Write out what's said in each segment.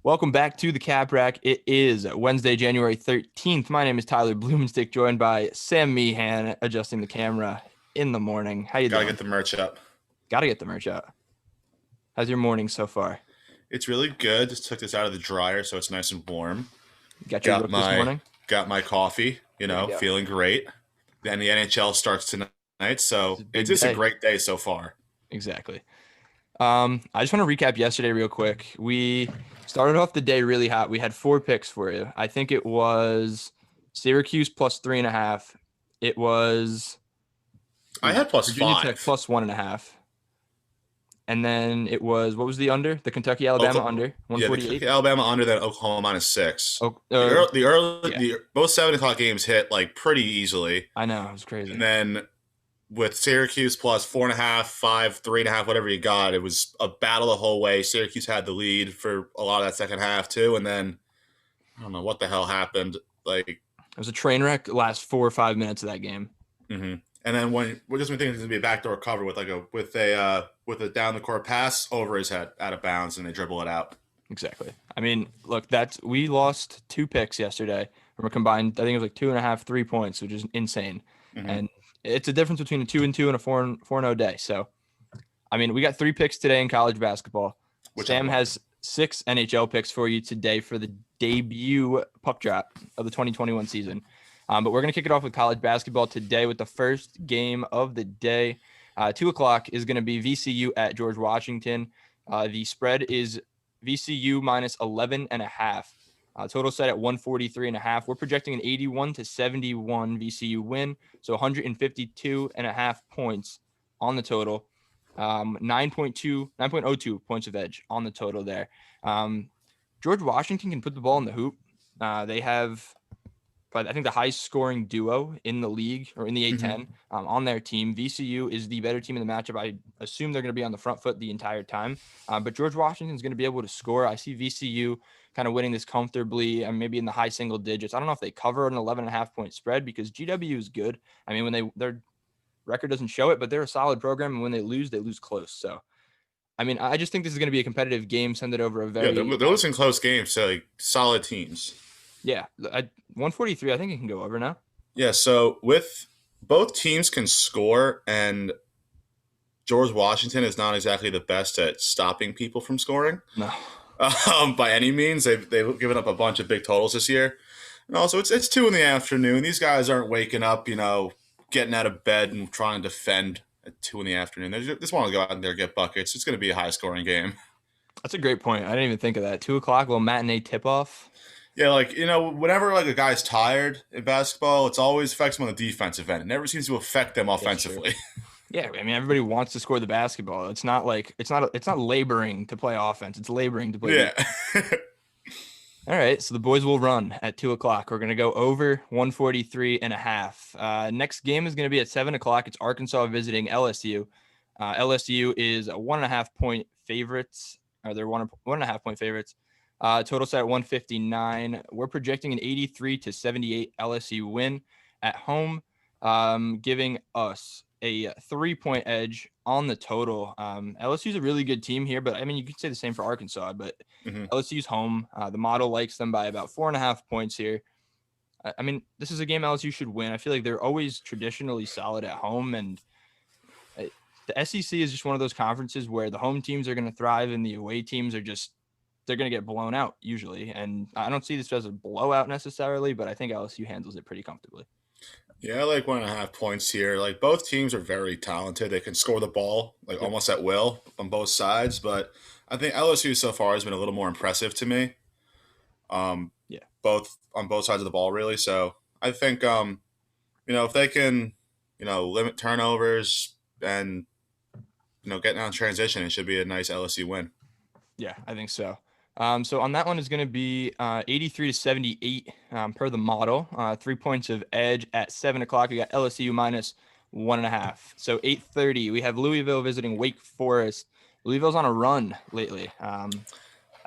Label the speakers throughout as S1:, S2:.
S1: Welcome back to the Cap Rack. It is Wednesday, January 13th. My name is Tyler Blumenstick, joined by Sam Meehan, adjusting the camera in the morning. How you
S2: Gotta
S1: doing?
S2: get the merch up.
S1: Got to get the merch out. How's your morning so far?
S2: It's really good. Just took this out of the dryer, so it's nice and warm.
S1: You got your
S2: Got
S1: look this
S2: my
S1: morning?
S2: got my coffee.
S1: There you go.
S2: Feeling great. Then the NHL starts tonight,
S1: It's
S2: so
S1: a
S2: it's
S1: big
S2: just a
S1: day.
S2: great day so far.
S1: Exactly. I just want to recap yesterday real quick. We started off the day really hot. We had 4 picks for you. I think it was Syracuse plus 3.5. It was
S2: I had plus
S1: Virginia Tech
S2: five.
S1: plus 1.5. And then it was, what was the under? The Kentucky Alabama under
S2: Yeah, the Kentucky
S1: 148.
S2: Alabama under, then Oklahoma -6.
S1: Oh, yeah,
S2: The both 7 o'clock games hit like pretty easily,
S1: I know, it was
S2: and
S1: crazy.
S2: then with Syracuse plus 4.5, 5, 3.5, whatever you got, it was a battle the whole way. Syracuse had the lead for a lot of that second half too, and then I don't know what the hell happened. Like,
S1: It was a train wreck. Last 4 or 5 minutes of that game.
S2: mm-hmm. And then when we're just thinking it's gonna be a backdoor cover with a down the court pass over his head out of bounds, and they dribble it out.
S1: Exactly. I mean, look, we lost 2 picks yesterday from a combined. I think it was like 2.5, 3 points, which is insane.
S2: Mm-hmm.
S1: And it's a difference between a 2-2 and a 4-0 day. So, I mean, we got 3 picks today in college basketball.
S2: Which I
S1: Sam
S2: love.
S1: has 6 NHL picks for you today for the debut puck drop of the 2021 season. But we're going to kick it off with college basketball today with the first game of the day. 2 o'clock is going to be VCU at George Washington. The spread is VCU minus 11.5. Total set at 143.5. We're projecting an 81-71 VCU win. So 152.5 points on the total. 9.02 points of edge on the total there. George Washington can put the ball in the hoop. They have, but I think the highest scoring duo in the league or in the A10 on their team. VCU is the better team in the matchup. I assume they're going to be on the front foot the entire time. But George Washington is going to be able to score. I see VCU kind of winning this comfortably and maybe in the high single digits. I don't know if they cover an 11.5 point spread because GW is good. I mean, when their record doesn't show it, but they're a solid program. And when they lose close. So, I mean, I just think this is going to be a competitive game. Send it over a
S2: Yeah, they're,
S1: very,
S2: they're losing close games to like solid teams.
S1: yeah, 143. I think it can go over now.
S2: Yeah, so with both teams can score, and George Washington is not exactly the best at stopping people from scoring
S1: No.
S2: by any means. They've given up a bunch of big totals this year, and also it's 2 in the afternoon. These guys aren't waking up, getting out of bed and trying to defend at 2 in the afternoon. They just want to go out there and get buckets. It's going to be a high scoring game.
S1: That's a great point. I didn't even think of that. 2 o'clock, little matinee tip off.
S2: Yeah, whenever like a guy's tired in basketball, it's always affects them on the defensive end. It never seems to affect them
S1: That's true.
S2: offensively.
S1: Yeah, I mean, everybody wants to score the basketball. It's not like it's not laboring to play offense. It's laboring to play
S2: Yeah.
S1: defense. All right, so the boys will run at 2 o'clock. We're gonna go over 143.5. Next game is gonna be at 7 o'clock. It's Arkansas visiting LSU. LSU is a 1.5 point favorites, or they're 1.5 point favorites. Total set at 159. We're projecting an 83-78 LSU win at home, giving us a 3 point edge on the total. LSU is a really good team here, but I mean, you could say the same for Arkansas, but
S2: Mhm.
S1: LSU's home. The model likes them by about 4.5 points here. I mean, this is a game LSU should win. I feel like they're always traditionally solid at home, and the SEC is just one of those conferences where the home teams are going to thrive and the away teams are they're going to get blown out usually. And I don't see this as a blowout necessarily, but I think LSU handles it pretty comfortably.
S2: Yeah, I like 1.5 points here. Like both teams are very talented. They can score the ball like
S1: Yep.
S2: almost at will on both sides, but I think LSU so far has been a little more impressive to me.
S1: Yeah.
S2: Both on both sides of the ball, really. So I think if they can, limit turnovers and get down transition, it should be a nice LSU win.
S1: Yeah, I think so. So on that one is going to be 83-78 per the model. 3 points of edge at 7 o'clock. We got LSU minus 1.5. So 8:30, we have Louisville visiting Wake Forest. Louisville's on a run lately. I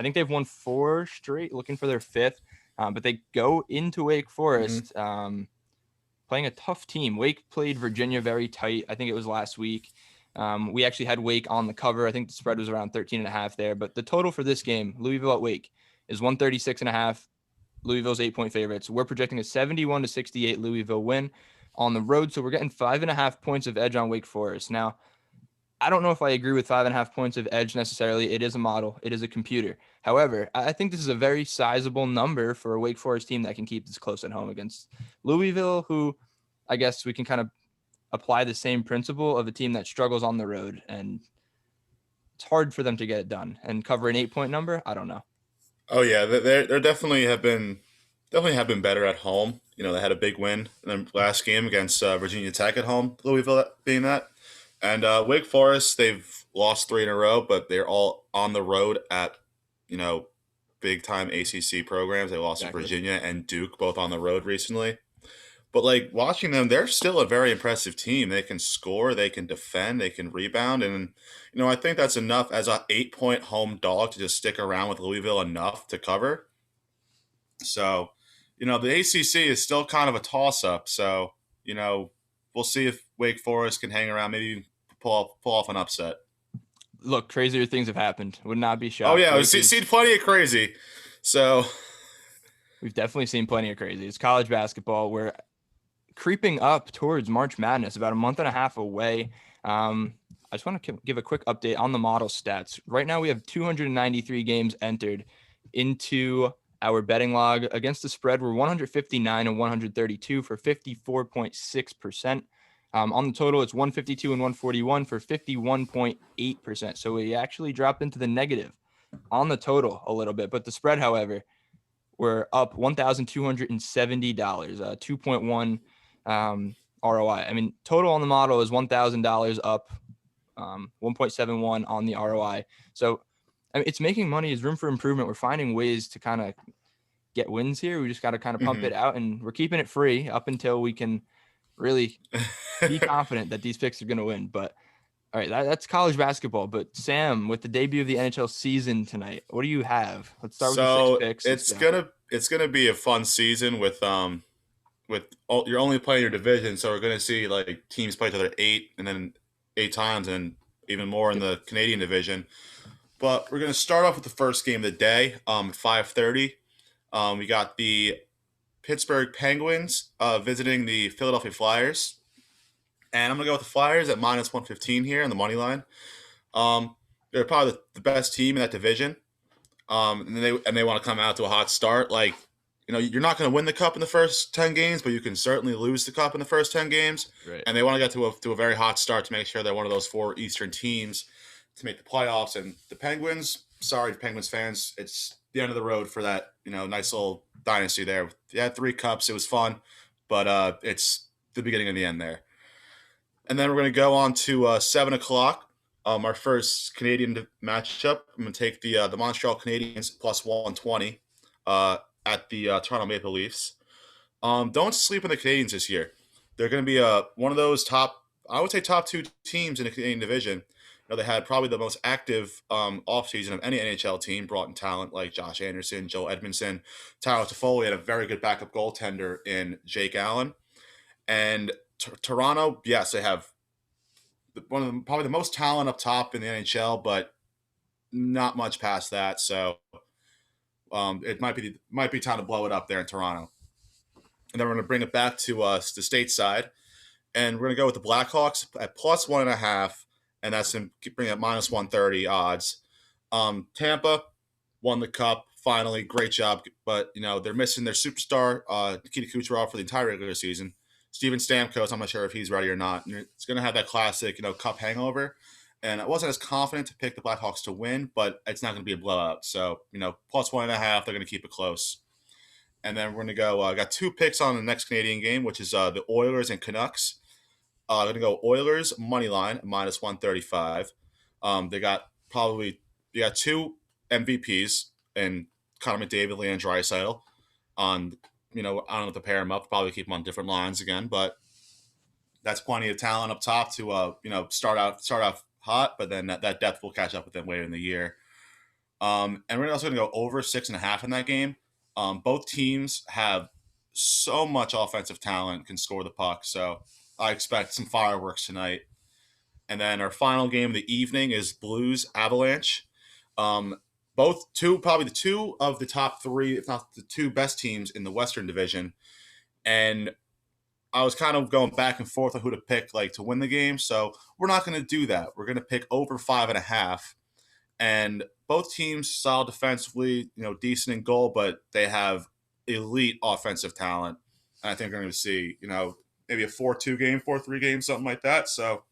S1: think they've won 4 straight, looking for their 5th. But they go into Wake Forest playing a tough team. Wake played Virginia very tight. I think it was last week. We actually had Wake on the cover. I think the spread was around 13.5 there. But the total for this game, Louisville at Wake, is 136.5. Louisville's 8-point favorites. We're projecting a 71-68 Louisville win on the road. So we're getting 5.5 points of edge on Wake Forest. Now, I don't know if I agree with 5.5 points of edge necessarily. It is a model. It is a computer. However, I think this is a very sizable number for a Wake Forest team that can keep this close at home against Louisville, who I guess we can kind of apply the same principle of a team that struggles on the road. And it's hard for them to get it done. And cover an 8-point number, I don't know.
S2: Oh yeah, they're definitely have been better at home. They had a big win in their last game against Virginia Tech at home. Louisville being that, and Wake Forest, they've lost 3 in a row, but they're all on the road at you know big time ACC programs. They lost to
S1: Exactly.
S2: Virginia and Duke both on the road recently. But like watching them, they're still a very impressive team. They can score, they can defend, they can rebound, and I think that's enough as a 8-point home dog to just stick around with Louisville enough to cover. So, the ACC is still kind of a toss up. So, we'll see if Wake Forest can hang around, maybe pull off an upset.
S1: Look, crazier things have happened. Would not be
S2: Oh
S1: shocked.
S2: yeah, we've seen plenty of crazy. So
S1: We've definitely seen plenty of crazy. It's college basketball. We're creeping up towards March Madness, about a month and a half away. I just want to give a quick update on the model stats. Right now, we have 293 games entered into our betting log. Against the spread, we're 159 and 132 for 54.6%. On the total, it's 152 and 141 for 51.8%. So we actually dropped into the negative on the total a little bit. But the spread, however, we're up $1,270, 2.1 ROI. I mean, total on the model is $1,000 up, 1.71 on the ROI. So I mean, it's making money. Is room for improvement. We're finding ways to kind of get wins here. We just got to kind of pump it out, and we're keeping it free up until we can really be confident that these picks are going to win. But all right, that's college basketball. But Sam, with the debut of the NHL season tonight, what do you have? Let's start with the 6
S2: so
S1: picks.
S2: it's gonna be a fun season you're only playing your division, so we're gonna see like teams play each other 8 times, and even more in the Canadian division. But we're gonna start off with the first game of the day, 5:30. We got the Pittsburgh Penguins visiting the Philadelphia Flyers, and I'm gonna go with the Flyers at -115 here on the money line. They're probably the best team in that division, and they want to come out to a hot start. Like, you're not going to win the cup in the first 10 games, but you can certainly lose the cup in the first 10 games.
S1: Right.
S2: And they want to get to a very hot start to make sure they're one of those 4 Eastern teams to make the playoffs. And the Penguins, sorry, Penguins fans, it's the end of the road for that. Nice little dynasty there. They had 3 cups. It was fun, but it's the beginning and the end there. And then we're going to go on to 7 o'clock. Our first Canadian matchup. I'm going to take the Montreal Canadiens plus 120 at the Toronto Maple Leafs. Don't sleep on the Canadiens this year. They're going to be one of those I would say top 2 teams in the Canadian division. They had probably the most active offseason of any NHL team, brought in talent like Josh Anderson, Joe Edmondson, Tyler Toffoli, had a very good backup goaltender in Jake Allen. And Toronto, yes, they have probably the most talent up top in the NHL, but not much past that. So it might be time to blow it up there in Toronto. And then we're going to bring it back to the stateside, and we're going to go with the Blackhawks at plus 1.5, and that's going to bring it -130 odds. Tampa won the cup finally, great job, but they're missing their superstar Nikita Kucherov for the entire regular season. Steven Stamkos, I'm not sure if he's ready or not. It's going to have that classic, cup hangover. And I wasn't as confident to pick the Blackhawks to win, but it's not going to be a blowout. So, plus 1.5, they're going to keep it close. And then we're going to go, I got 2 picks on the next Canadian game, which is the Oilers and Canucks. I'm going to go Oilers money line -135. They got 2 MVPs in Connor McDavid, Leon Draisaitl. I don't know if to pair them up. Probably keep them on different lines again, but that's plenty of talent up top to start off hot, but then that depth will catch up with them later in the year. And we're also going to go over 6.5 in that game. Both teams have so much offensive talent, can score the puck, so I expect some fireworks tonight. And then our final game of the evening is Blues Avalanche. probably the two of the top three, if not the two best teams in the Western Division. And I was kind of going back and forth on who to pick, like, to win the game. So we're not going to do that. We're going to pick over 5.5. And both teams solid defensively, decent in goal, but they have elite offensive talent. And I think we're going to see, maybe a 4-2 game, 4-3 game, something like that. So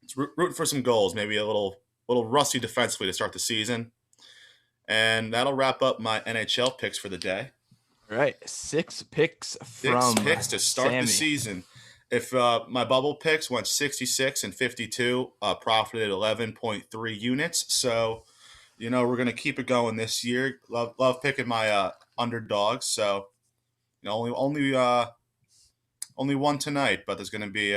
S2: it's rooting for some goals, maybe a little rusty defensively to start the season. And that'll wrap up my NHL picks for the day.
S1: All right, 6 picks from
S2: 6 picks to start
S1: Sammy.
S2: the season. If my bubble picks went 66 and 52, profited 11.3 units. So, we're going to keep it going this year. Love picking my underdogs. So, only one tonight, but there's going to be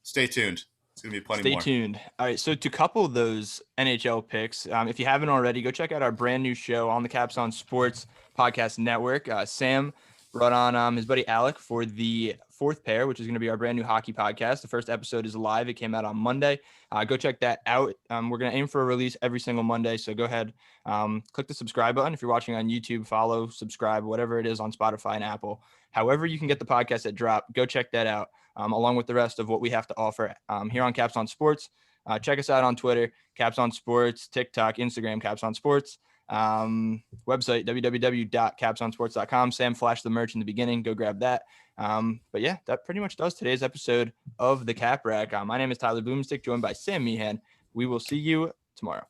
S2: stay tuned. It's going to be plenty more.
S1: Stay tuned. All right, so to couple those NHL picks, if you haven't already, go check out our brand new show on the Caps on Sports Podcast Network. Sam brought on his buddy Alec for the fourth pair, which is going to be our brand new hockey podcast. The first episode is live. It came out on Monday. Go check that out. We're going to aim for a release every single Monday. So go ahead, click the subscribe button. If you're watching on YouTube, follow, subscribe, whatever it is on Spotify and Apple. However you can get the podcast at drop, go check that out, along with the rest of what we have to offer here on Caps on Sports. Check us out on Twitter, Caps on Sports, TikTok, Instagram, Caps on Sports. Website www.capsonsports.com. Sam flashed the merch in the beginning. Go grab that. But yeah, that pretty much does today's episode of the Cap Rack. My name is Tyler Boomstick, joined by Sam Meehan. We will see you tomorrow.